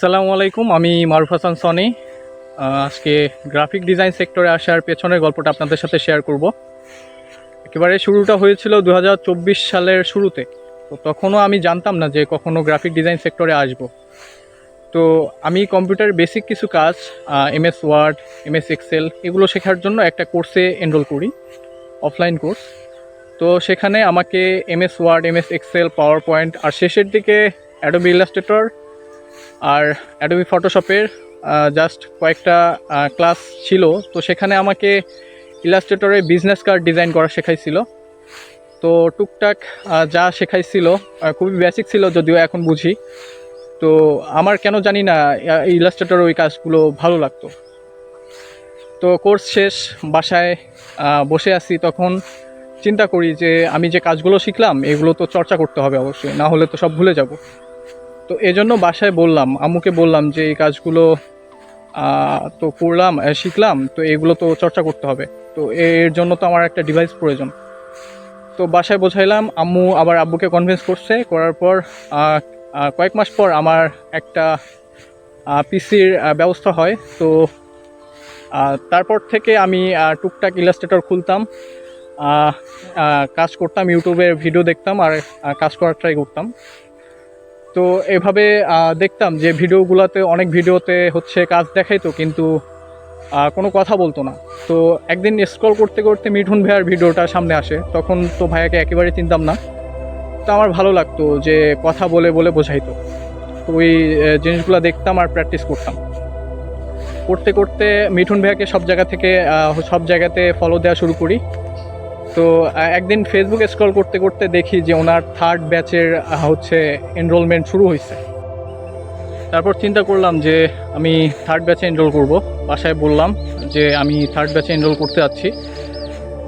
আসসালামু আলাইকুম, আমি মারুফ হাসান সনি। আজকে গ্রাফিক ডিজাইন সেক্টরে আসার পেছনের গল্পটা আপনাদের সাথে শেয়ার করব। একেবারে শুরুটা হয়েছিল 2024 সালের শুরুতে। তো তখনও আমি জানতাম না যে কখনো গ্রাফিক ডিজাইন সেক্টরে আসব। তো আমি কম্পিউটারের বেসিক কিছু কাজ, এমএস ওয়ার্ড, এমএস এক্সেল এগুলো শেখার জন্য একটা কোর্সে এনরোল করি, অফলাইন কোর্স। তো সেখানে আমাকে MS Word, MS Excel, PowerPoint আর শেষের দিকে অ্যাডোবি ইলাস্ট্রেটর আর অ্যাডোবি ফটোশপের জাস্ট কয়েকটা ক্লাস ছিল। তো সেখানে আমাকে ইলাস্ট্রেটরে বিজনেস কার্ড ডিজাইন করা শেখাইছিল। তো টুকটাক যা শেখাইছিল খুবই বেসিক ছিল, যদিও এখন বুঝি। তো আমার কেন জানি না ইলাস্ট্রেটর ওই কাজগুলো ভালো লাগতো। তো কোর্স শেষ, বাসায় বসে আছি, তখন চিন্তা করি যে আমি যে কাজগুলো শিখলাম এগুলো তো চর্চা করতে হবে অবশ্যই, না হলে তো সব ভুলে যাব। তো এজন্য বাসায় বললাম, আম্মুকে বললাম যে এই কাজগুলো তো করলাম, শিখলাম, তো এগুলো তো চর্চা করতে হবে। তো এর জন্য তো আমার একটা ডিভাইস প্রয়োজন। তো বাসায় বোঝাইলাম, আম্মু আবার আব্বুকে কনভিন্স করছে। করার পর কয়েক মাস পর আমার একটা পিসির ব্যবস্থা হয়। তো তারপর থেকে আমি টুকটাক ইলাস্ট্রেটর খুলতাম, কাজ করতাম, ইউটিউবের ভিডিও দেখতাম আর কাজ করার ট্রাই করতাম। তো এভাবে দেখতাম যে ভিডিওগুলোতে, অনেক ভিডিওতে হচ্ছে কাজ দেখাইতো কিন্তু কোনো কথা বলতো না। তো একদিন স্ক্রল করতে করতে মিঠুন ভাইয়ার ভিডিওটা সামনে আসে। তখন তো ভাইয়াকে একেবারে চিনতাম না। তো আমার ভালো লাগতো যে কথা বলে বলে বোঝাইতো। তো ওই জিনিসগুলো দেখতাম আর প্র্যাকটিস করতাম। করতে করতে মিঠুন ভাইয়াকে সব জায়গাতে ফলো দেওয়া শুরু করি। তো একদিন ফেসবুকে স্ক্রল করতে করতে দেখি যে ওনার 3rd ব্যাচের হচ্ছে এনরোলমেন্ট শুরু হয়েছে। তারপর চিন্তা করলাম যে আমি 3rd ব্যাচে এনরোল করব। বাসায় বললাম যে আমি 3rd ব্যাচে এনরোল করতে যাচ্ছি।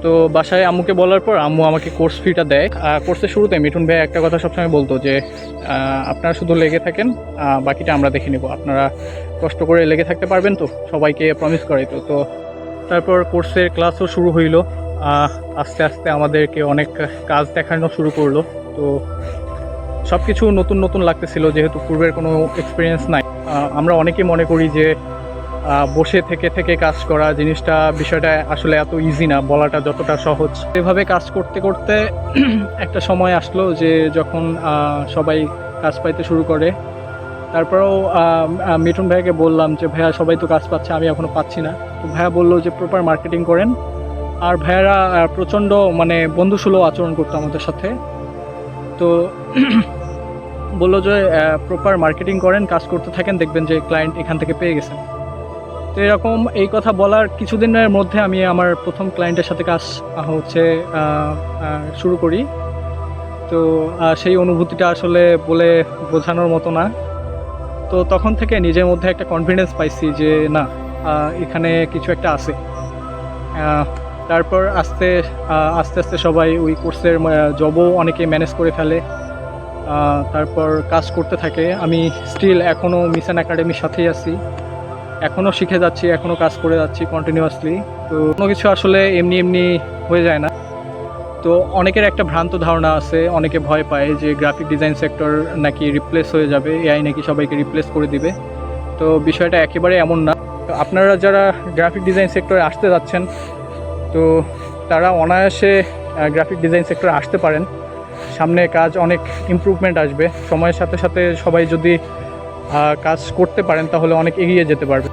তো বাসায় আম্মুকে বলার পর আম্মু আমাকে কোর্স ফিটা দেয়। কোর্সের শুরুতে মিঠুন ভাই একটা কথা সবসময় বলতো যে আপনারা শুধু লেগে থাকেন, বাকিটা আমরা দেখে নেব, আপনারা কষ্ট করে লেগে থাকতে পারবেন তো, সবাইকে প্রমিস করাইতো। তো তারপর কোর্সের ক্লাসও শুরু হইলো। আস্তে আস্তে আমাদেরকে অনেক কাজ দেখানো শুরু করলো। তো সব কিছু নতুন নতুন লাগতেছিল, যেহেতু পূর্বের কোনো এক্সপিরিয়েন্স নাই। আমরা অনেকেই মনে করি যে বসে থেকে থেকে কাজ করা বিষয়টা আসলে এত ইজি না, বলাটা যতটা সহজ। এভাবে কাজ করতে করতে একটা সময় আসলো যে যখন সবাই কাজ পাইতে শুরু করে। তারপরেও মিঠুন ভাইয়াকে বললাম যে ভাইয়া সবাই তো কাজ পাচ্ছে, আমি এখনও পাচ্ছি না। তো ভাইয়া বললো যে প্রপার মার্কেটিং করেন। আর ভাইয়ারা প্রচণ্ড বন্ধুসুলভ আচরণ করতো আমাদের সাথে। তো বললো যে প্রপার মার্কেটিং করেন, কাজ করতে থাকেন, দেখবেন যে ক্লায়েন্ট এখান থেকে পেয়ে গেছেন। তো এরকম এই কথা বলার কিছুদিনের মধ্যে আমি আমার প্রথম ক্লায়েন্টের সাথে কাজ হচ্ছে শুরু করি। তো সেই অনুভূতিটা আসলে বলে বোঝানোর মতো না। তো তখন থেকে নিজের মধ্যে একটা কনফিডেন্স পাইছি যে না, এখানে কিছু একটা আছে। তারপর আস্তে আস্তে সবাই ওই কোর্সের জবও অনেকে ম্যানেজ করে ফেলে। তারপর কাজ করতে থাকে। আমি স্টিল এখনও মিশন একাডেমির সাথেই আছি, এখনও শিখে যাচ্ছি, এখনও কাজ করে যাচ্ছি কন্টিনিউয়াসলি। তো কোনো কিছু আসলে এমনি এমনি হয়ে যায় না। তো অনেকের একটা ভ্রান্ত ধারণা আছে, অনেকে ভয় পায় যে গ্রাফিক ডিজাইন সেক্টর নাকি রিপ্লেস হয়ে যাবে, এআই নাকি সবাইকে রিপ্লেস করে দিবে। তো বিষয়টা একেবারে এমন না। তো আপনারা যারা গ্রাফিক ডিজাইন সেক্টরে আসতে যাচ্ছেন, তো তারা অনায়াসে গ্রাফিক ডিজাইন সেক্টরে আসতে পারেন। সামনে কাজ অনেক ইমপ্রুভমেন্ট আসবে। সময়ের সাথে সাথে সবাই যদি কাজ করতে পারেন তাহলে অনেক এগিয়ে যেতে পারবে।